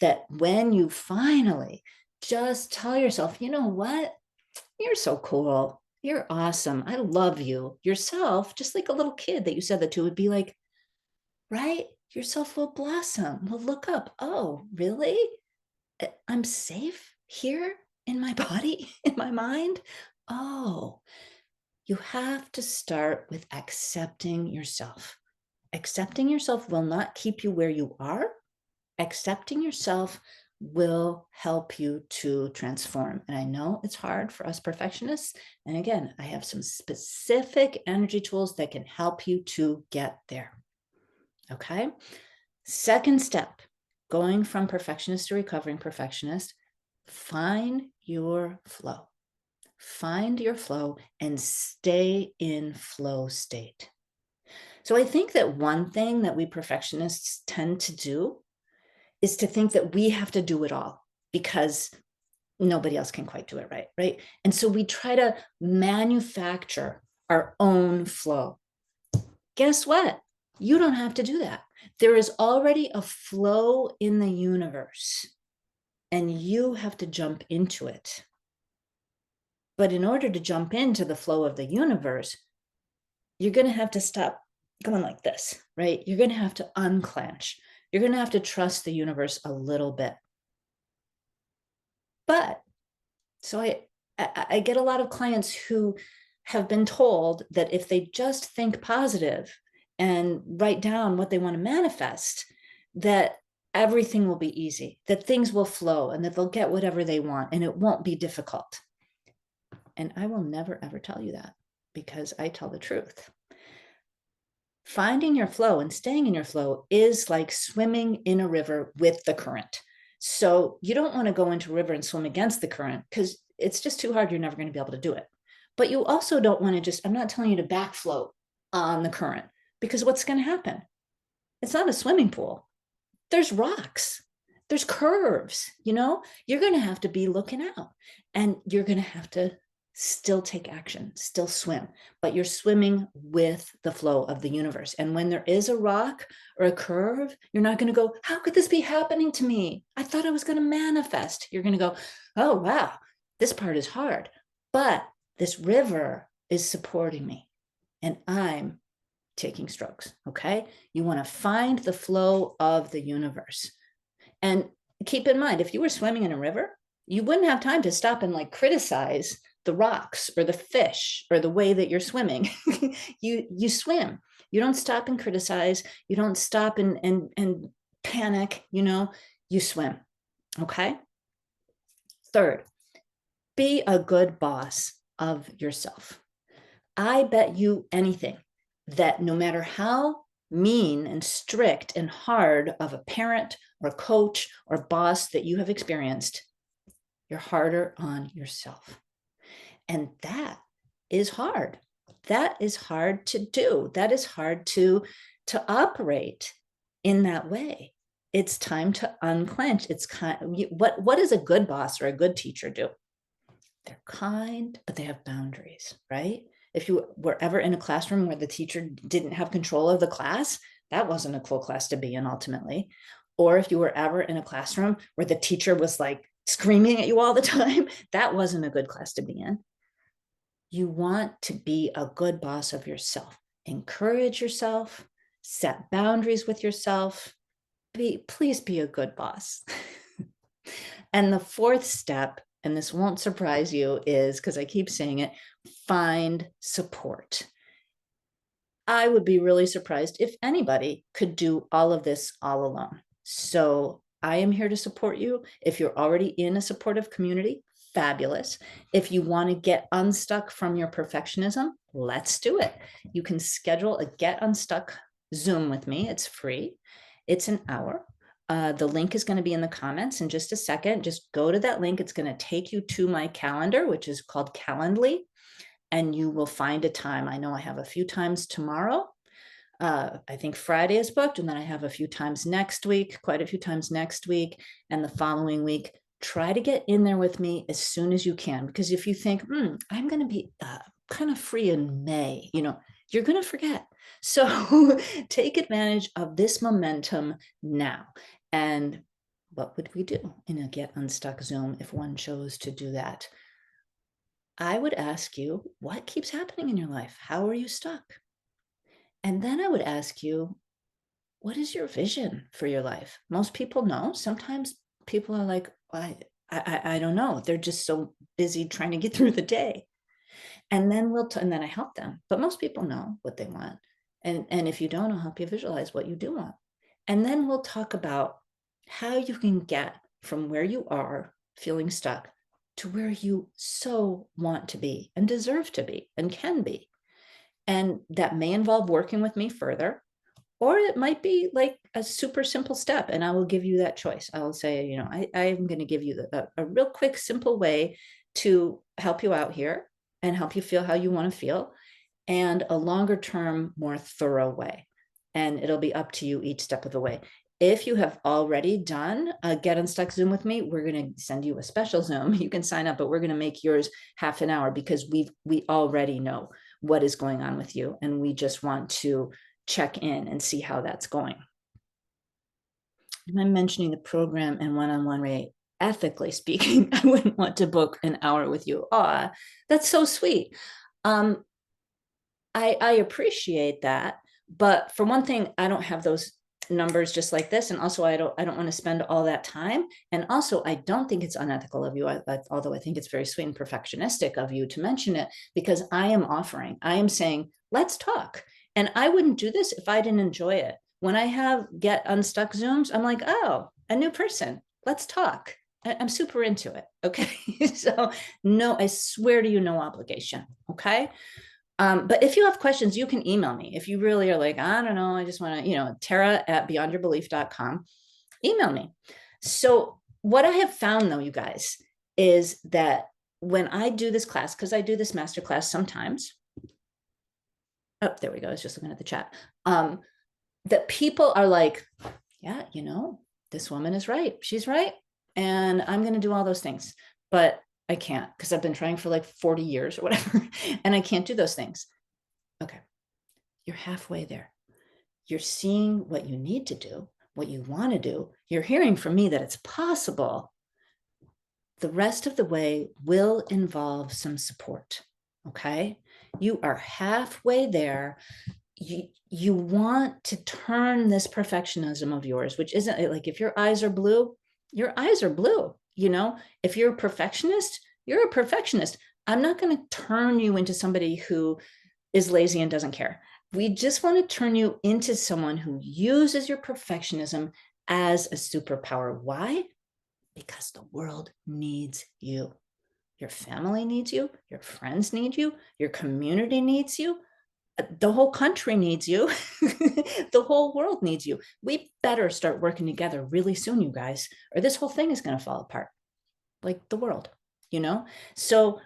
that when you finally just tell yourself, you know what? You're so cool. You're awesome. I love you. Yourself, just like a little kid that you said that to, would be like, right? Yourself will blossom, will look up. Oh, really? I'm safe here in my body, in my mind. Oh, you have to start with accepting yourself. Accepting yourself will not keep you where you are. Accepting yourself will help you to transform. And I know it's hard for us perfectionists. And again, I have some specific energy tools that can help you to get there. Okay. Second step, going from perfectionist to recovering perfectionist, find your flow. Find your flow and stay in flow state. So I think that one thing that we perfectionists tend to do is to think that we have to do it all because nobody else can quite do it right, right? And so we try to manufacture our own flow. Guess what? You don't have to do that. There is already a flow in the universe, and you have to jump into it. But in order to jump into the flow of the universe, you're going to have to stop going like this, right? You're going to have to unclench. You're going to have to trust the universe a little bit. But so I get a lot of clients who have been told that if they just think positive and write down what they want to manifest, that everything will be easy, that things will flow and that they'll get whatever they want and it won't be difficult. And I will never, ever tell you that because I tell the truth. Finding your flow and staying in your flow is like swimming in a river with the current. So you don't want to go into a river and swim against the current because it's just too hard. You're never going to be able to do it. But you also don't want to just, I'm not telling you to back float on the current because what's going to happen? It's not a swimming pool. There's rocks, there's curves, you're going to have to be looking out and you're going to have to still take action, still swim, but you're swimming with the flow of the universe. And when there is a rock or a curve, you're not going to go, how could this be happening to me? I thought I was going to manifest. You're going to go, oh, wow, this part is hard, but this river is supporting me and I'm taking strokes. Okay. You want to find the flow of the universe. And keep in mind, if you were swimming in a river, you wouldn't have time to stop and like criticize the rocks or the fish or the way that you're swimming. you swim. You don't stop and criticize. You don't stop and panic, you swim. Okay. Third, be a good boss of yourself. I bet you anything that no matter how mean and strict and hard of a parent or coach or boss that you have experienced, you're harder on yourself. And that is hard. That is hard to do. That is hard to operate in that way. It's time to unclench. It's what does a good boss or a good teacher do? They're kind, but they have boundaries, right? If you were ever in a classroom where the teacher didn't have control of the class, that wasn't a cool class to be in ultimately. Or if you were ever in a classroom where the teacher was like screaming at you all the time, that wasn't a good class to be in. You want to be a good boss of yourself. Encourage yourself, set boundaries with yourself. Please be a good boss. And the fourth step, and this won't surprise you, is, because I keep saying it, find support. I would be really surprised if anybody could do all of this all alone. So I am here to support you. If you're already in a supportive community, fabulous. If you want to get unstuck from your perfectionism, let's do it. You can schedule a Get Unstuck Zoom with me. It's free. It's an hour. The link is going to be in the comments in just a second. Just go to that link. It's going to take you to my calendar, which is called Calendly. and you will find a time. I know I have a few times tomorrow. I think Friday is booked, and then I have a few times next week, quite a few times next week, and the following week. Try to get in there with me as soon as you can, because if you think, I'm going to be kind of free in May, you're going to forget. So take advantage of this momentum now. And what would we do in a Get Unstuck Zoom if one chose to do that? I would ask you, what keeps happening in your life? How are you stuck? And then I would ask you, what is your vision for your life? Most people know. Sometimes people are like, I don't know. They're just so busy trying to get through the day. And then and then I help them. But most people know what they want. And if you don't, I'll help you visualize what you do want. And then we'll talk about how you can get from where you are feeling stuck to where you so want to be and deserve to be and can be. And that may involve working with me further, or it might be like a super simple step, and I will give you that choice. I will say, I'm going to give you a real quick, simple way to help you out here and help you feel how you want to feel, and a longer term, more thorough way. And it'll be up to you each step of the way. If you have already done a Get Unstuck Zoom with me, we're going to send you a special Zoom. You can sign up, but we're going to make yours half an hour, because we already know what is going on with you, and we just want to check in and see how that's going. And I'm mentioning the program and one-on-one rate. Ethically speaking, I wouldn't want to book an hour with you. Oh, that's so sweet. I appreciate that, but for one thing, I don't have those numbers just like this, and also I don't want to spend all that time, and also I don't think it's unethical of you, although I think it's very sweet and perfectionistic of you to mention it, because I am saying, let's talk. And I wouldn't do this if I didn't enjoy it. When I have Get Unstuck Zooms, I'm like, oh, a new person, let's talk. I'm super into it. Okay. So no, I swear to you, no obligation. Okay. But if you have questions, you can email me. If you really are like, I don't know, I just want to, Tara@beyondyourbelief.com, email me. So what I have found though, you guys, is that when I do this class, because I do this masterclass sometimes, oh, there we go. I was just looking at the chat. That people are like, yeah, this woman is right. She's right. And I'm going to do all those things. But I can't, because I've been trying for like 40 years or whatever, and I can't do those things. Okay. You're halfway there. You're seeing what you need to do, what you want to do. You're hearing from me that it's possible. The rest of the way will involve some support. Okay. You are halfway there. You want to turn this perfectionism of yours, which isn't like, if your eyes are blue, your eyes are blue. If you're a perfectionist, you're a perfectionist. I'm not going to turn you into somebody who is lazy and doesn't care. We just want to turn you into someone who uses your perfectionism as a superpower. Why? Because the world needs you. Your family needs you. Your friends need you. Your community needs you. The whole country needs you. The whole world needs you. We better start working together really soon, you guys, or this whole thing is going to fall apart, like the world, So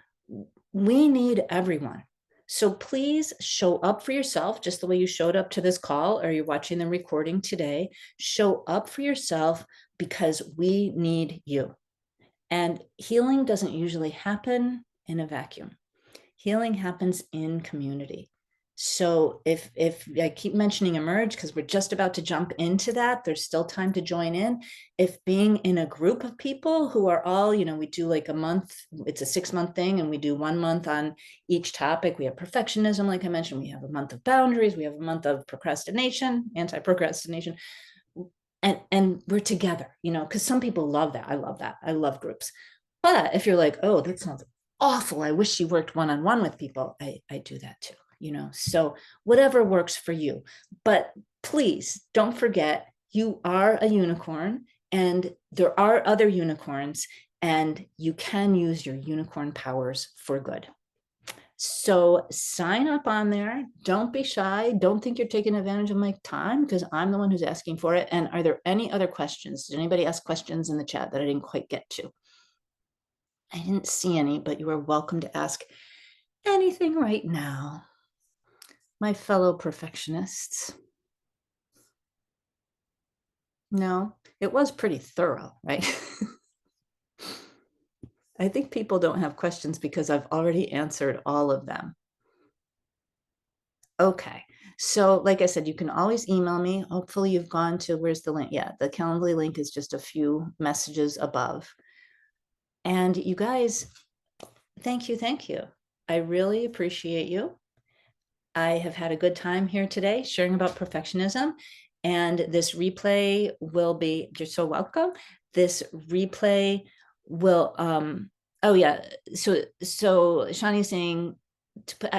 we need everyone. So please show up for yourself, just the way you showed up to this call, or you're watching the recording today. Show up for yourself, because we need you. And healing doesn't usually happen in a vacuum. Healing happens in community. So if I keep mentioning Emerge, because we're just about to jump into that, there's still time to join in. If being in a group of people who are all, we do like a month, it's a 6-month thing, and we do 1 month on each topic. We have perfectionism, like I mentioned, we have a month of boundaries, we have a month of procrastination, anti-procrastination, and we're together, because some people love that. I love that. I love groups. But if you're like, oh, that sounds awful, I wish you worked one-on-one with people, I do that too. So whatever works for you. But please don't forget, you are a unicorn, and there are other unicorns, and you can use your unicorn powers for good. So sign up on there. Don't be shy. Don't think you're taking advantage of my time, because I'm the one who's asking for it. And are there any other questions? Did anybody ask questions in the chat that I didn't quite get to? I didn't see any, but you are welcome to ask anything right now, my fellow perfectionists? No, it was pretty thorough, right? I think people don't have questions because I've already answered all of them. Okay. So like I said, you can always email me. Hopefully you've gone to, where's the link? Yeah, the Calendly link is just a few messages above. And you guys, thank you. Thank you. I really appreciate you. I have had a good time here today sharing about perfectionism. And this replay will be, you're so welcome. This replay will, oh yeah. So Shani's saying, to put,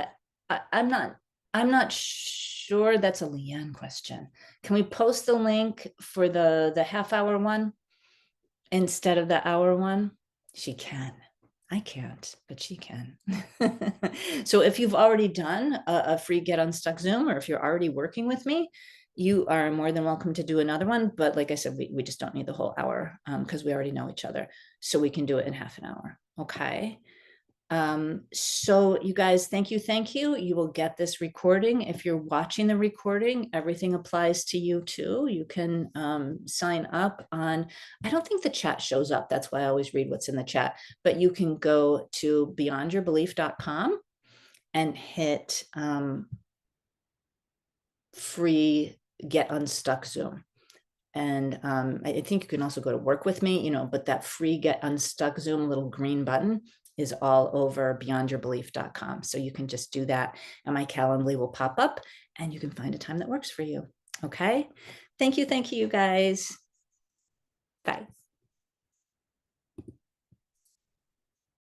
I'm not sure that's a Leanne question. Can we post the link for the half-hour one instead of the hour one? She can. I can't, but she can. So if you've already done a free Get Unstuck Zoom, or if you're already working with me, you are more than welcome to do another one. But like I said, we just don't need the whole hour because we already know each other. So we can do it in half an hour. Okay. So you guys, thank you. Thank you. You will get this recording. If you're watching the recording, everything applies to you too. You can sign up on, I don't think the chat shows up. That's why I always read what's in the chat, but you can go to beyondyourbelief.com and hit free Get Unstuck Zoom. And I think you can also go to work with me, but that free Get Unstuck Zoom little green button is all over beyondyourbelief.com. So you can just do that and my Calendly will pop up and you can find a time that works for you. Okay. Thank you. Thank you, you guys. Bye.